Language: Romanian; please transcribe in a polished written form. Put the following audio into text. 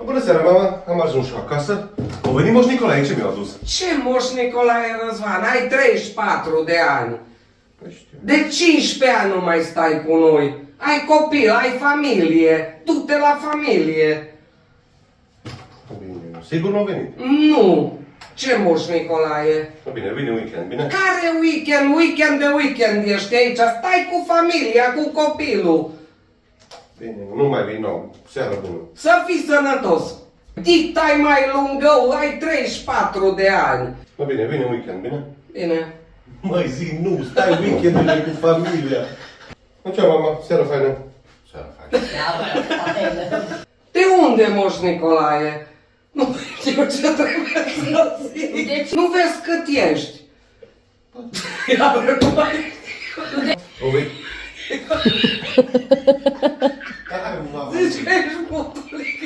Bună seara, mama! Am ajuns și acasă. Au venit Moș Nicolae, ce mi-a adus? Ce Moș Nicolae, Răzvan? Ai 34 de ani. Nu știu. De 15 ani nu mai stai cu noi. Ai copil, ai familie. Du-te la familie. Bine, sigur nu a venit. Nu. Ce Moș Nicolae? Bine, vine weekend, bine? Care weekend? Weekend de weekend ești aici. Stai cu familia, cu copilul. Bine, nu mai vin nou. Seara bună. Să fii sănătos. Dictai mai lungă, ai 34 de ani. Bine, vine weekend, bine? Bine. Mai zi, nu, stai weekendurile cu familia. Nu ce, mama? Seara faină. Seara faină. De unde, Moș Nicolae? Nu știu ce trebuie să zic. Deci- Nu vezi cât ești. Iar nu mai... O vei? Hai, mama. Zici că ești putulic.